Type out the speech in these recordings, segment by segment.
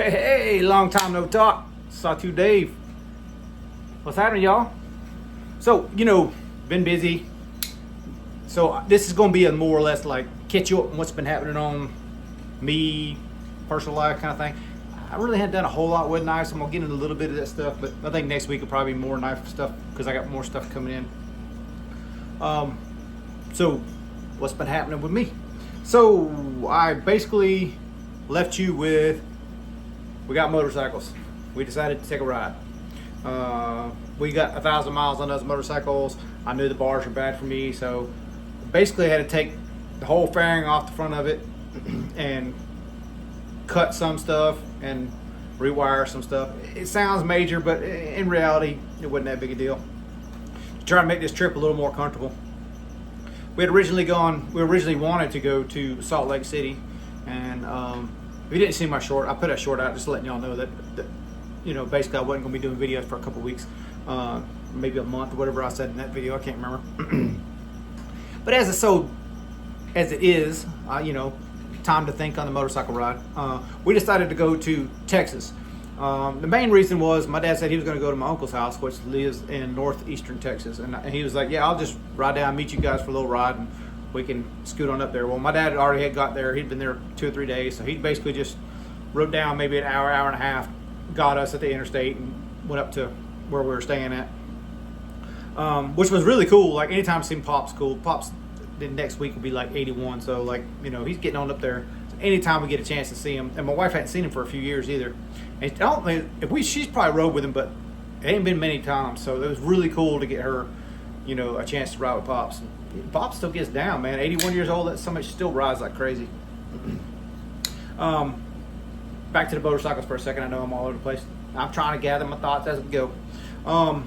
Hey, long time no talk. Sawtooth Dave. What's happening, y'all? So, been busy. So this is going to be a more or less like catch you up on what's been happening on me, personal life kind of thing. I really hadn't done a whole lot with knives. I'm going to get into a little bit of that stuff, but I think next week will probably be more knife stuff because I got more stuff coming in. So what's been happening with me? So I basically left you with, we got motorcycles. We decided to take a ride. We got 1,000 miles on those motorcycles. I knew the bars were bad for me, so basically I had to take the whole fairing off the front of it and cut some stuff and rewire some stuff. It sounds major, but in reality, it wasn't that big a deal. To try to make this trip a little more comfortable. We originally wanted to go to Salt Lake City, and if you didn't see my short, I put a short out just letting y'all know that basically I wasn't going to be doing videos for a couple weeks, maybe a month or whatever I said in that video. I can't remember. But as it is, time to think on the motorcycle ride. We decided to go to Texas. The main reason was my dad said he was going to go to my uncle's house, which lives in northeastern Texas, and he was like, "Yeah, I'll just ride down, meet you guys for a little ride, and we can scoot on up there." Well, my dad already had got there. He'd been there 2 or 3 days, so he basically just rode down maybe an hour and a half, got us at the interstate, and went up to where we were staying at, which was really cool. Like anytime I've seen Pop's cool. Pop's the next week will be like 81, so he's getting on up there. So anytime we get a chance to see him, and my wife hadn't seen him for a few years either. And I don't think she's probably rode with him, but it ain't been many times. So it was really cool to get her, a chance to ride with Pops. And Pops still gets down, man. 81 years old, that's somebody still rides like crazy. Back to the motorcycles for a second. I know I'm all over the place. I'm trying to gather my thoughts as we go. I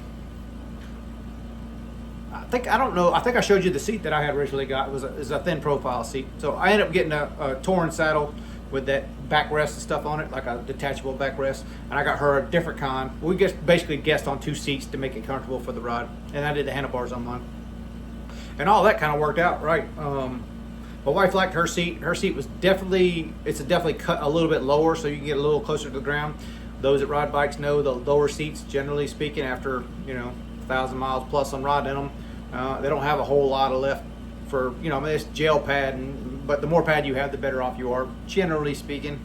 think I showed you the seat that I had originally got. It was a thin profile seat. So I ended up getting a Torn saddle with that backrest and stuff on it, like a detachable backrest. And I got her a different kind. We just basically guessed on 2 seats to make it comfortable for the ride. And I did the handlebars on mine. And all that kind of worked out right. My wife liked her seat. Her seat was definitely cut a little bit lower so you can get a little closer to the ground. Those that ride bikes know the lower seats, generally speaking, after 1,000 miles plus on riding them, they don't have a whole lot of left for it's gel pad, but the more pad you have, the better off you are, generally speaking.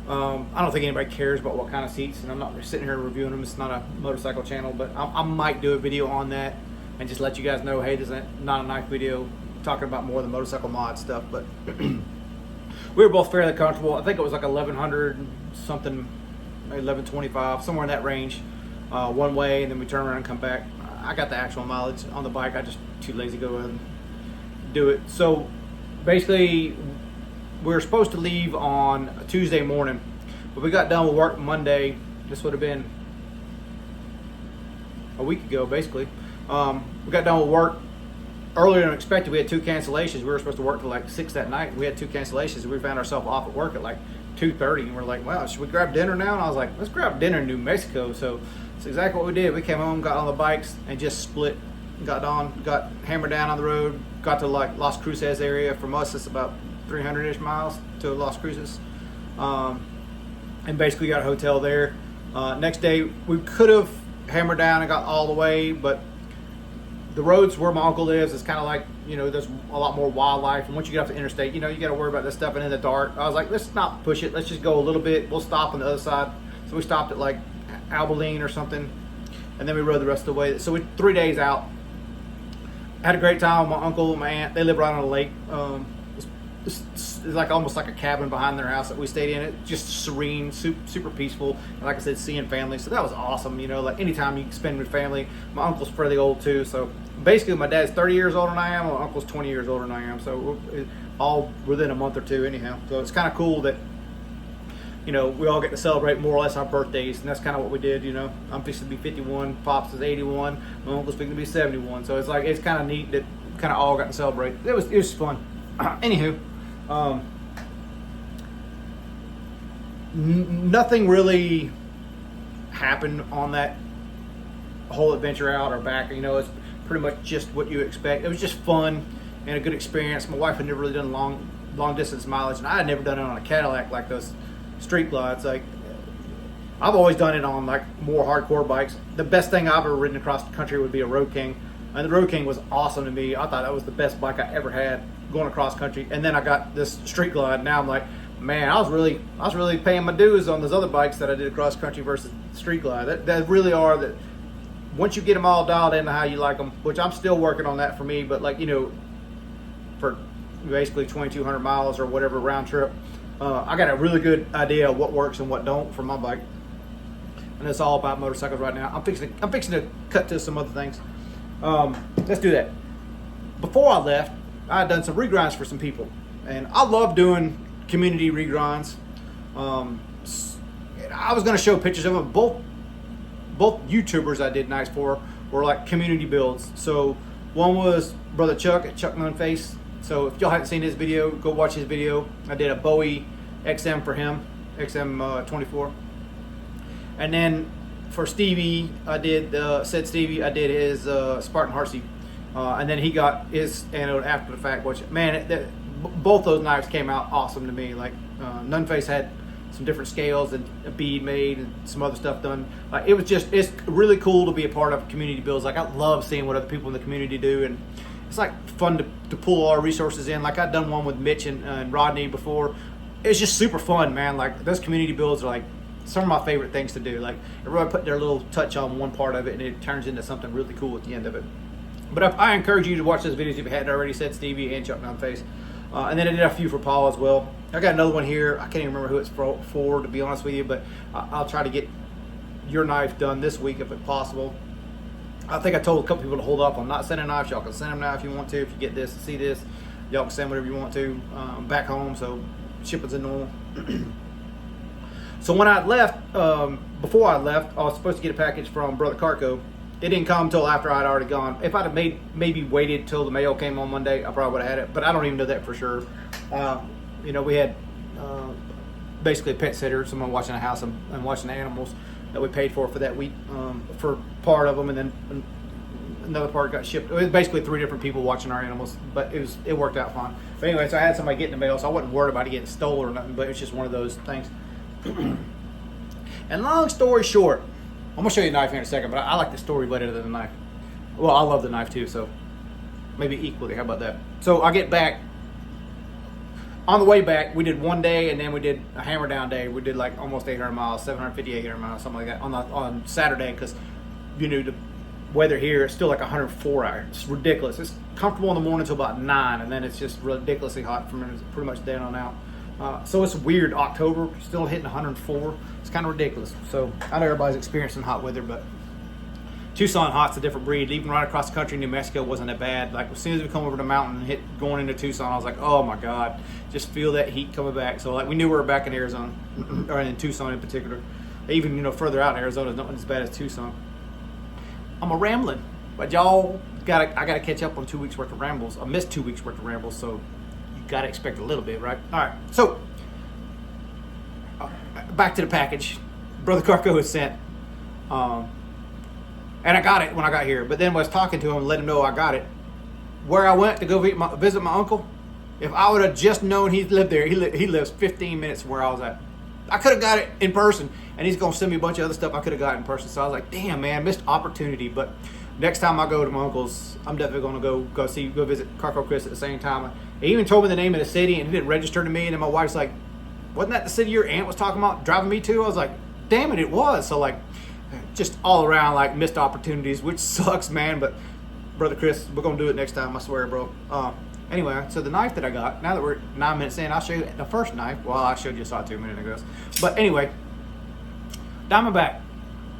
I don't think anybody cares about what kind of seats, and I'm not sitting here reviewing them. It's not a motorcycle channel, but I might do a video on that and just let you guys know, hey, this is not a knife video, talking about more of the motorcycle mod stuff. But we were both fairly comfortable. I think it was like 1,100 something, 1,125, somewhere in that range, one way, and then we turn around and come back. I got the actual mileage on the bike. I just too lazy to go and do it. So basically, we were supposed to leave on a Tuesday morning, but we got done with work Monday. This would have been a week ago, basically. We got done with work earlier than expected. We had 2 cancellations. We were supposed to work till like 6 that night. We had 2 cancellations, and we found ourselves off at work at like 2:30, and we're like, "Wow, should we grab dinner now?" And I was like, "Let's grab dinner in New Mexico." So that's exactly what we did. We came home, got on the bikes, and just split. Got hammered down on the road. Got to like Las Cruces area. From us, it's about 300-ish miles to Las Cruces, and basically got a hotel there. Next day, we could have hammered down and got all the way, but the roads where my uncle lives is kind of like, there's a lot more wildlife. And once you get off the interstate, you got to worry about this stuff. And in the dark, I was like, let's not push it. Let's just go a little bit. We'll stop on the other side. So we stopped at like Abilene or something. And then we rode the rest of the way. So 3 days out. Had a great time with my uncle and my aunt. They live right on a lake. It's like almost like a cabin behind their house that we stayed in. It just serene, super peaceful. And like I said, seeing family, so that was awesome. Like anytime you can spend with family. My uncle's fairly old too, so basically my dad's 30 years older than I am. My uncle's 20 years older than I am, so we're all within a month or two anyhow. So it's kind of cool that we all get to celebrate more or less our birthdays, and that's kind of what we did. I'm fixing to be 51, Pops is 81, my uncle's fixing to be 71. So it's kind of neat that kind of all got to celebrate. It was fun. Anywho. Nothing really happened on that whole adventure out or back. It's pretty much just what you expect. It was just fun and a good experience. My wife had never really done long distance mileage, and I had never done it on a Cadillac like those street glides. Like, I've always done it on like more hardcore bikes. The best thing I've ever ridden across the country would be a Road King, and the Road King was awesome to me. I thought that was the best bike I ever had going across country. And then I got this street glide. Now I'm like, man, I was really paying my dues on those other bikes that I did across country versus street glide. That really are that. Once you get them all dialed into how you like them, which I'm still working on that for me, but like, you know, for basically 2,200 miles or whatever round trip, I got a really good idea of what works and what don't for my bike. And it's all about motorcycles right now. I'm fixing to cut to some other things. Let's do that. Before I left, I had done some regrinds for some people, and I love doing community regrinds. I was going to show pictures of them. Both YouTubers I did nights for were like community builds. So one was Brother Chuck at Chuck Nunface. So if y'all haven't seen his video, go watch his video. I did a Bowie XM for him, XM 24. And then for Stevie, I did Stevie. I did his Spartan Heartsy, and then he got his anode after the fact. Which, man, both those knives came out awesome to me. Like Nunface had some different scales and a bead made and some other stuff done. Like, it's really cool to be a part of community builds. Like, I love seeing what other people in the community do, and it's like fun to pull our resources in. Like, I've done one with Mitch and Rodney before. It's just super fun, man. Like, those community builds are like some of my favorite things to do. Like, everybody put their little touch on one part of it, and it turns into something really cool at the end of it. But I encourage you to watch those videos if you hadn't already. Said Stevie and Chuck Nunface. And then I did a few for Paul as well. I got another one here. I can't even remember who it's for, to be honest with you, but I'll try to get your knife done this week if it's possible. I think I told a couple people to hold up on not sending knives. Y'all can send them now if you want to. If you get this, see this, y'all can send whatever you want to back home, so shipping's in normal. So when I left, before I left, I was supposed to get a package from Brother Carco. It didn't come until after I'd already gone. If I'd have maybe waited till the mail came on Monday, I probably would have had it, but I don't even know that for sure. You know, we had basically a pet sitter, someone watching the house and watching the animals that we paid for that week for part of them, and then another part got shipped. It was basically 3 different people watching our animals, but it worked out fine. But anyway, so I had somebody getting the mail, so I wasn't worried about it getting stolen or nothing, but it's just one of those things. And long story short, I'm going to show you a knife here in a second, but I like the story better than the knife. Well, I love the knife too, so maybe equally. How about that? So I get back. On the way back, we did one day, and then we did a hammer down day. We did like almost 800 miles, 750, 800 miles, something like that on Saturday, because, you know, the weather here is still like 104 hours. It's ridiculous. It's comfortable in the morning until about 9, and then it's just ridiculously hot from pretty much down on out. So it's weird. October, still hitting 104. It's kind of ridiculous. So I know everybody's experiencing hot weather, but Tucson hot's a different breed. Even right across the country, New Mexico wasn't that bad. Like, as soon as we come over the mountain and going into Tucson, I was like, oh my God, just feel that heat coming back. So like, we knew we were back in Arizona, or in Tucson in particular. Even, you know, further out in Arizona is not as bad as Tucson. I'm a rambling, but y'all I gotta catch up on 2 weeks worth of rambles. I missed 2 weeks worth of rambles, so you gotta expect a little bit, right? All right, so back to the package. Brother Carco was sent, and I got it when I got here. But then when I was talking to him, let him know I got it. Where I went to go visit my uncle, if I would have just known he lived there, he lives 15 minutes from where I was at. I could have got it in person, and he's gonna send me a bunch of other stuff I could have got in person. So I was like, damn, man, missed opportunity. But next time I go to my uncle's, I'm definitely gonna go visit Carco Chris at the same time. He even told me the name of the city, and he didn't register to me. And then my wife's like, wasn't that the city your aunt was talking about driving me to? I was like, damn it was. So like, just all around like missed opportunities, which sucks, man. But Brother Chris, we're gonna do it next time, I swear, bro. Anyway, so the knife that I got, now that we're 9 minutes in, I'll show you the first knife. Well, I showed you a saw 2 minutes ago. But anyway, Diamondback.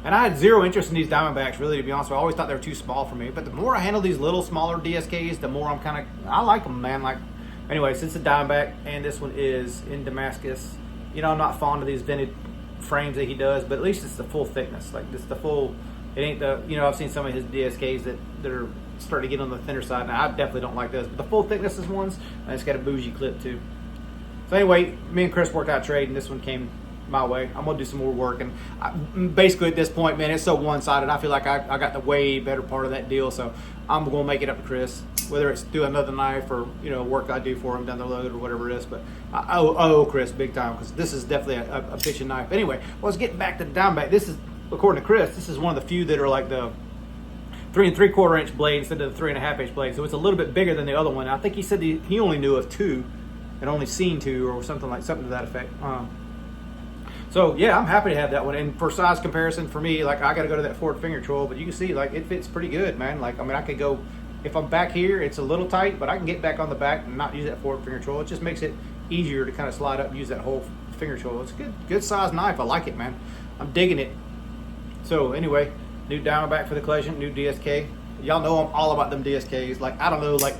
And I had zero interest in these Diamondbacks, really, to be honest with you. I always thought they were too small for me. But the more I handle these little, smaller DSKs, the more I like them, man. Like, anyway, since the Diamondback, and this one is in Damascus. You know, I'm not fond of these vented frames that he does, but at least it's the full thickness. Like, it's the full, it ain't the, you know, I've seen some of his DSKs that are starting to get on the thinner side. Now, I definitely don't like those, but the full thickness is ones, and it's got a bougie clip too. So anyway, me and Chris worked out a trade, and this one came my way. I'm gonna do some more work, and basically at this point, man, it's so one-sided. I feel like I got the way better part of that deal, so I'm gonna make it up to Chris, whether it's do another knife or work I do for him down the road or whatever it is. But I owe Chris big time, because this is definitely a bitchin' knife. Anyway, well, let's get back to the Diamondback. This is, according to Chris, this is one of the few that are like the 3 3/4 inch blade instead of the 3 1/2 inch blade, so it's a little bit bigger than the other one. I think he said he only knew of 2 and only seen 2 or something to that effect. So yeah, I'm happy to have that one. And for size comparison, for me, like, I got to go to that forward finger troll, but you can see, like, it fits pretty good, man. Like, I mean, I could go, if I'm back here, it's a little tight, but I can get back on the back and not use that forward finger troll. It just makes it easier to kind of slide up and use that whole finger troll. It's a good size knife. I like it, man. I'm digging it. So anyway, new Diamondback for the collection, new DSK. Y'all know I'm all about them DSKs. Like, I don't know, like,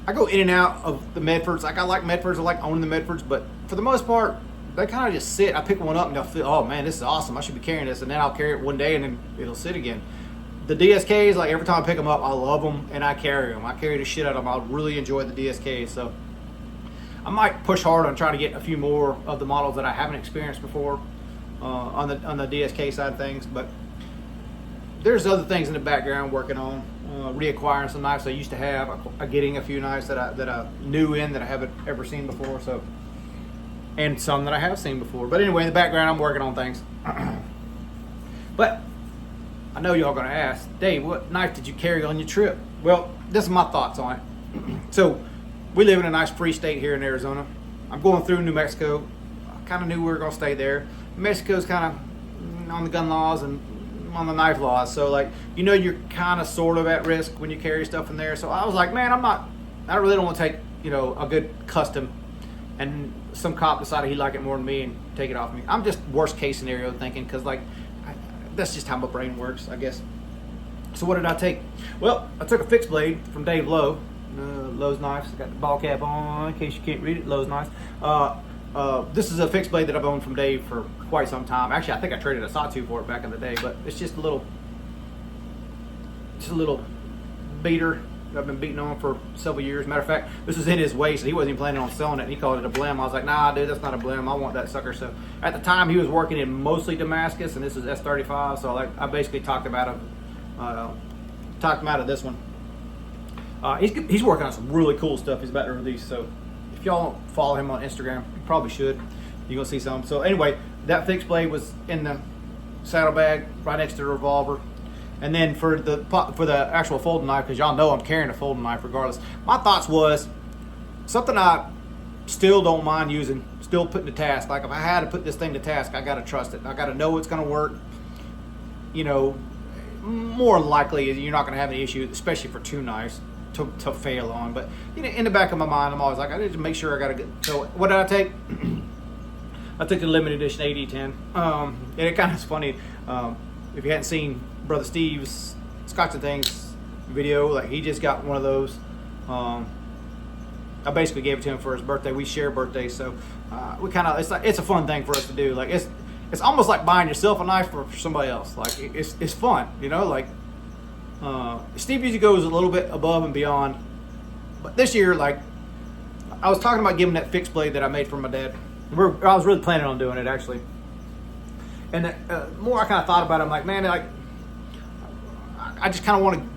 I go in and out of the Medfords. Like, I like Medfords. I like owning the Medfords, but for the most part, they kind of just sit. I pick one up and they'll feel, oh man, this is awesome. I should be carrying this, and then I'll carry it one day and then it'll sit again. The DSKs, like, every time I pick them up, I love them and I carry them. I carry the shit out of them. I really enjoy the DSKs. So I might push hard on trying to get a few more of the models that I haven't experienced before on the DSK side of things. But there's other things in the background working on, reacquiring some knives I used to have, getting a few knives that I knew in that I haven't ever seen before. So. And some that I have seen before. But anyway, in the background, I'm working on things. But I know y'all gonna ask, Dave, what knife did you carry on your trip? Well, this is my thoughts on it. So we live in a nice free state here in Arizona. I'm going through New Mexico. I kind of knew we were gonna stay there. Mexico's kind of on the gun laws and on the knife laws. So, like, you're kind of sort of at risk when you carry stuff in there. So I was like, man, I really don't want to take, a good custom, and some cop decided he liked it more than me and take it off me. I'm just worst case scenario thinking, because, like, that's just how my brain works, I guess. So what did I take? Well, I took a fixed blade from Dave Lowe, Lowe's Knives. Got the ball cap on, in case you can't read it, Lowe's Knives. This is a fixed blade that I've owned from Dave for quite some time. Actually, I think I traded a Sawtooth for it back in the day, but it's just a little beater I've been beating on for several years. Matter of fact, this was in his waist. He wasn't even planning on selling it, and he called it a blim. I was like, nah, dude, that's not a blim. I want that sucker. So at the time, he was working in mostly Damascus, and this is S35. So I basically talked him out of this one. He's working on some really cool stuff he's about to release. So if y'all don't follow him on Instagram, you probably should. You're gonna see some. So anyway, that fixed blade was in the saddlebag right next to the revolver. And then for the actual folding knife, because y'all know I'm carrying a folding knife regardless, my thoughts was something I still don't mind using, still putting to task. Like, if I had to put this thing to task, I got to trust it. I got to know it's going to work. More likely you're not going to have any issue, especially for 2 knives to fail on. But in the back of my mind, I'm always like, I need to make sure I got to get. So what did I take? I took the limited edition AD10. And it kind of is funny. If you hadn't seen Brother Steve's Scotch and Things video, like, he just got one of those. I basically gave it to him for his birthday. We share birthdays, so we kind of, it's a fun thing for us to do. Like, it's almost like buying yourself a knife for somebody else. Like, it's fun, like, Steve usually goes a little bit above and beyond, but this year, like, I was talking about giving that fixed blade that I made for my dad. I was really planning on doing it, actually. And the more I kind of thought about it, I'm like, man, like, I just kind of want to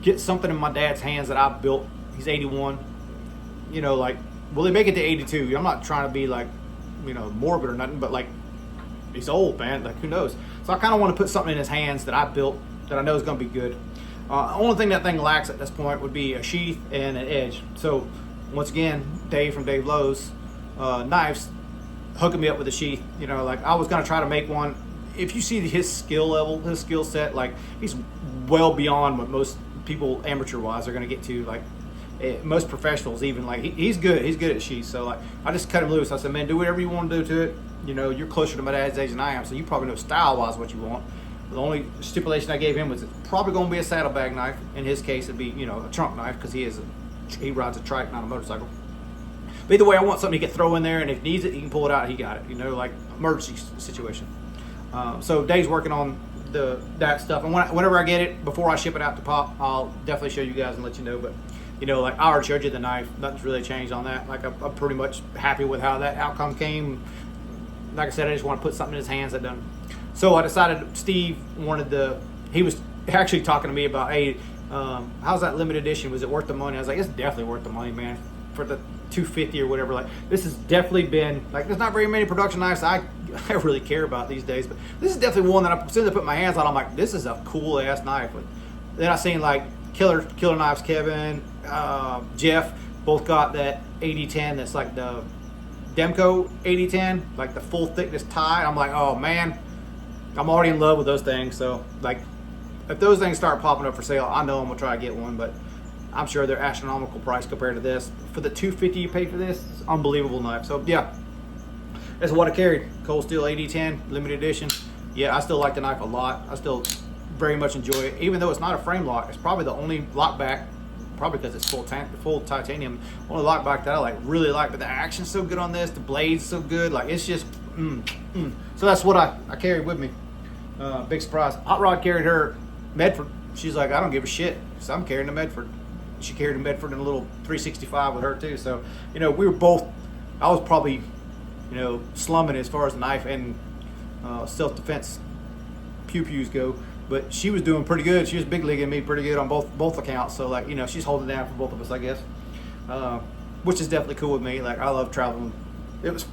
get something in my dad's hands that I built. He's 81. Like, will he make it to 82? I'm not trying to be, like, morbid or nothing, but, like, he's old, man. Like, who knows? So I kind of want to put something in his hands that I built that I know is going to be good. Only thing that thing lacks at this point would be a sheath and an edge. So once again, Dave from Dave Lowe's Knives hooking me up with a sheath. Like, I was going to try to make one. If you see his skill level, his skill set, like, he's well beyond what most people amateur-wise are going to get to. Like, most professionals even, like, he's good. He's good at sheaths. So, like, I just cut him loose. I said, man, do whatever you want to do to it. You're closer to my dad's age than I am, so you probably know style-wise what you want. The only stipulation I gave him was it's probably going to be a saddlebag knife. In his case, it'd be, a trunk knife, because he rides a trike, not a motorcycle. But either way, I want something he can throw in there, and if he needs it, he can pull it out. He got it. Like, emergency situation. So Dave's working on that stuff, and whenever I get it, before I ship it out to Pop, I'll definitely show you guys and let you know. But like, I already showed you the knife. Nothing's really changed on that. Like, I'm pretty much happy with how that outcome came. like I said, I just want to put something in his hands that done. So I decided Steve he was actually talking to me about, hey, how's that limited edition? Was it worth the money? I was like, it's definitely worth the money, man. For the $250 or whatever. Like, this has definitely been, like, there's not very many production knives I really care about these days, but this is definitely one that as soon as I put my hands on, I'm like, this is a cool ass knife. But then I seen like Killer Knives Kevin, Jeff both got that 8010 that's like the Demco 8010, like the full thickness tie. I'm like, oh man, I'm already in love with those things. So like, if those things start popping up for sale, I know I'm gonna try to get one, but I'm sure they're astronomical price compared to this. For the $250 you paid for this, it's an unbelievable knife. So yeah, that's what I carried. Cold Steel 8010 limited edition. Yeah, I still like the knife a lot. I still very much enjoy it, even though it's not a frame lock. It's probably the only lock back, probably because it's full titanium, only lock back that I really like. But the action's so good on this, the blade's so good. Like, it's just So that's what I carried with me. Big surprise. Hot Rod carried her Medford. She's like, I don't give a shit, so I'm carrying the Medford. She carried a Medford in a little 365 with her too. So, you know, we were both, I was probably, you know, slumming as far as the knife and self-defense pew-pews go, but she was doing pretty good. She was big leaguing me pretty good on both accounts. So, like, you know, she's holding down for both of us, I guess, which is definitely cool with me. Like, I love traveling. It was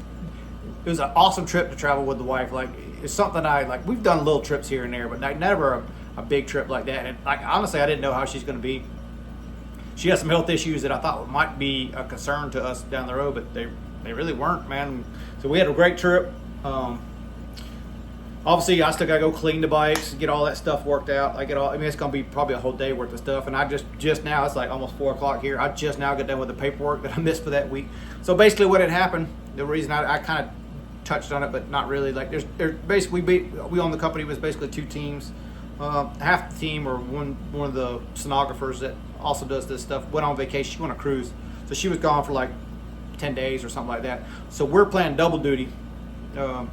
an awesome trip to travel with the wife. Like, it's something we've done little trips here and there, but never a big trip like that. And like, honestly, I didn't know how she's going to be. She has some health issues that I thought might be a concern to us down the road, but they really weren't, man. So we had a great trip. Obviously, I still gotta go clean the bikes, get all that stuff worked out. It's gonna be probably a whole day worth of stuff. And I just now, it's like almost 4 o'clock here. I just now got done with the paperwork that I missed for that week. So basically, what had happened, the reason I kind of touched on it, but not really. Like, there's basically we own the company. It was basically 2 teams. Half the team, or one of the sonographers that also does this stuff, went on vacation. She went on a cruise, so she was gone for like 10 days or something like that. So we're playing double duty. The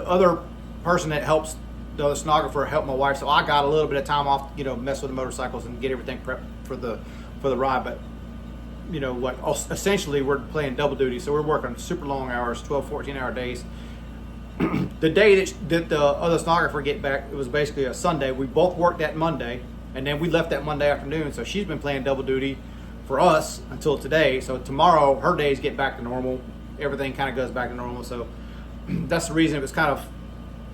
other person that helps, the other sonographer, helped my wife, so I got a little bit of time off, you know, mess with the motorcycles and get everything prepped for the ride. But you know what, essentially we're playing double duty, so we're working super long hours, 12-14 hour days. The day that the other sonographer get back, it was basically a Sunday. We both worked that Monday, and then we left that Monday afternoon. So she's been playing double duty for us until today. So tomorrow her days get back to normal. Everything kind of goes back to normal. So that's the reason it was kind of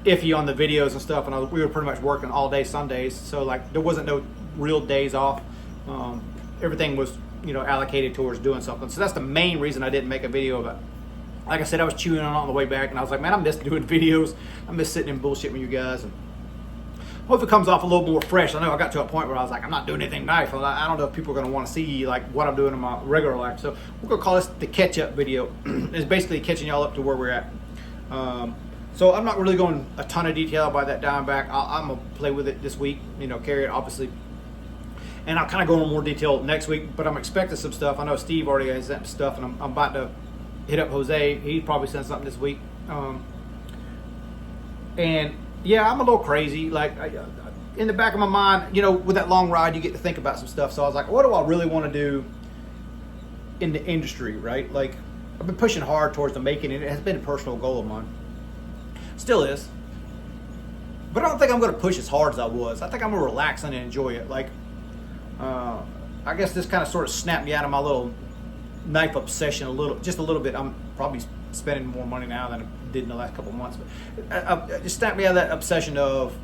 iffy on the videos and stuff. And we were pretty much working all day Sundays. So like, there wasn't no real days off. Everything was, you know, allocated towards doing something. So that's the main reason I didn't make a video about it. Like I said, I was chewing on it on the way back, and I was like, man, I miss doing videos. I miss sitting and bullshitting with you guys. And hope it comes off a little more fresh. I know I got to a point where I was like, I'm not doing anything knife. I don't know if people are going to want to see like what I'm doing in my regular life. So we're going to call this the catch-up video. It's basically catching y'all up to where we're at. So I'm not really going a ton of detail about that Diamondback. I'm going to play with it this week, you know, carry it, obviously. And I'll kind of go into more detail next week, but I'm expecting some stuff. I know Steve already has that stuff, and I'm about to hit up Jose. He probably sent something this week. And yeah, I'm a little crazy. Like, in the back of my mind, you know, with that long ride, you get to think about some stuff. So I was like, what do I really want to do in the industry, right? Like, I've been pushing hard towards the making, and it has been a personal goal of mine. Still is. But I don't think I'm going to push as hard as I was. I think I'm going to relax and enjoy it. Like, I guess this kind of sort of snapped me out of my little knife obsession just a little bit. I'm probably spending more money now than I did in the last couple of months, but it just snapped me out of that obsession of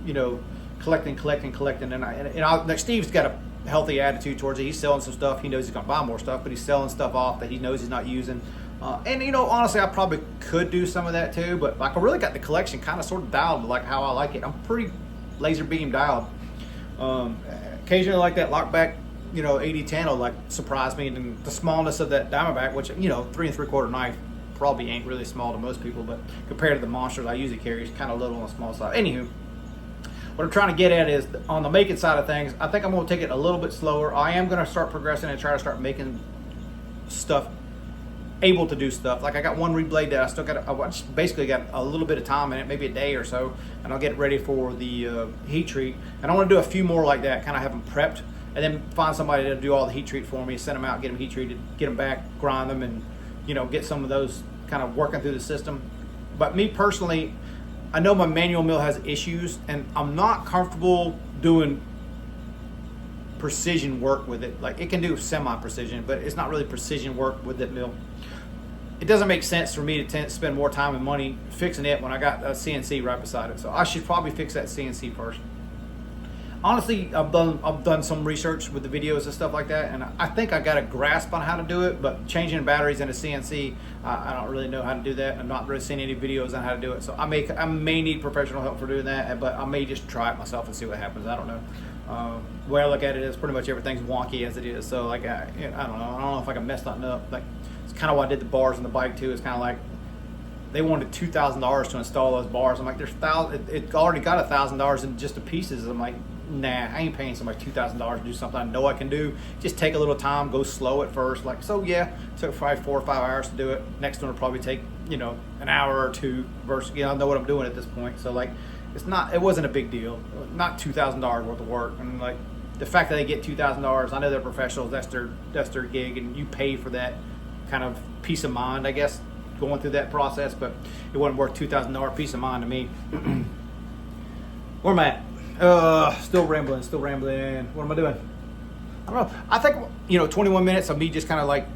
you know, collecting, and like, Steve's got a healthy attitude towards it. He's selling some stuff. He knows he's gonna buy more stuff, but he's selling stuff off that he knows he's not using. And you know, honestly, I probably could do some of that too, but like, I really got the collection kind of sort of dialed like how I like it. I'm pretty laser beam dialed. Occasionally, like that lockback, you know, 8010 will like surprise me, and the smallness of that Diamondback, which, you know, 3 3/4 knife probably ain't really small to most people, but compared to the monsters I usually carry, it's kind of little on the small side. Anywho, what I'm trying to get at is, on the making side of things, I think I'm going to take it a little bit slower. I am going to start progressing and try to start making stuff, able to do stuff. Like, I got one reblade that I basically got a little bit of time in it, maybe a day or so, and I'll get it ready for the heat treat. And I want to do a few more like that, kind of have them prepped, and then find somebody to do all the heat treat for me, send them out, get them heat treated, get them back, grind them, and, you know, get some of those kind of working through the system. But me personally, I know my manual mill has issues, and I'm not comfortable doing precision work with it. Like, it can do semi-precision, but it's not really precision work with that mill. It doesn't make sense for me to spend more time and money fixing it when I got a CNC right beside it. So I should probably fix that CNC first. Honestly, I've done some research with the videos and stuff like that, and I think I got a grasp on how to do it. But changing batteries in a CNC, I don't really know how to do that. I'm not really seeing any videos on how to do it, so I may need professional help for doing that. But I may just try it myself and see what happens. I don't know. The way I look at it is pretty much everything's wonky as it is. So like I don't know. I don't know if I can mess something up. Like, it's kind of why I did the bars on the bike too. It's kind of like they wanted $2,000 to install those bars. I'm like, it already got $1,000 in just the pieces. I'm like, nah, I ain't paying somebody $2,000 to do something I know I can do. Just take a little time, go slow at first. Like, so yeah, it took probably 4 or 5 hours to do it. Next one will probably take, an hour or two versus, I know what I'm doing at this point. So like, it wasn't a big deal. Not $2,000 worth of work. And like, the fact that they get $2,000, I know they're professionals, that's their gig, and you pay for that kind of peace of mind, I guess, going through that process. But it wasn't worth $2,000 peace of mind to me. Where am I at? Still rambling. What am I doing? I don't know. I think 21 minutes of me just kind of like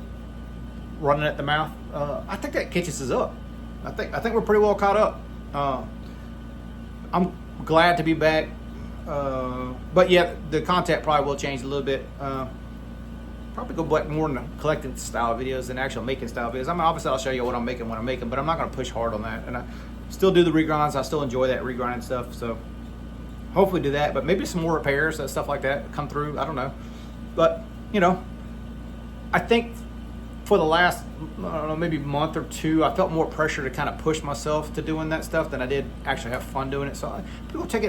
running at the mouth. I think that catches us up. I think we're pretty well caught up. I'm glad to be back. But yeah, the content probably will change a little bit. Probably go back more into collecting style videos than actual making style videos. I mean, obviously I'll show you what I'm making when I'm making, but I'm not going to push hard on that. And I still do the regrinds. I still enjoy that regrinding stuff. So hopefully do that, but maybe some more repairs and stuff like that come through. I don't know. But, I think for the last, maybe month or two, I felt more pressure to kind of push myself to doing that stuff than I did actually have fun doing it. So people take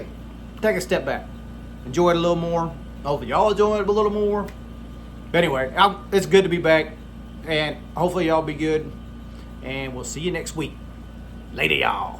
a step back, enjoy it a little more. Hopefully y'all enjoy it a little more. But anyway, it's good to be back, and hopefully y'all be good, and we'll see you next week. Later, y'all.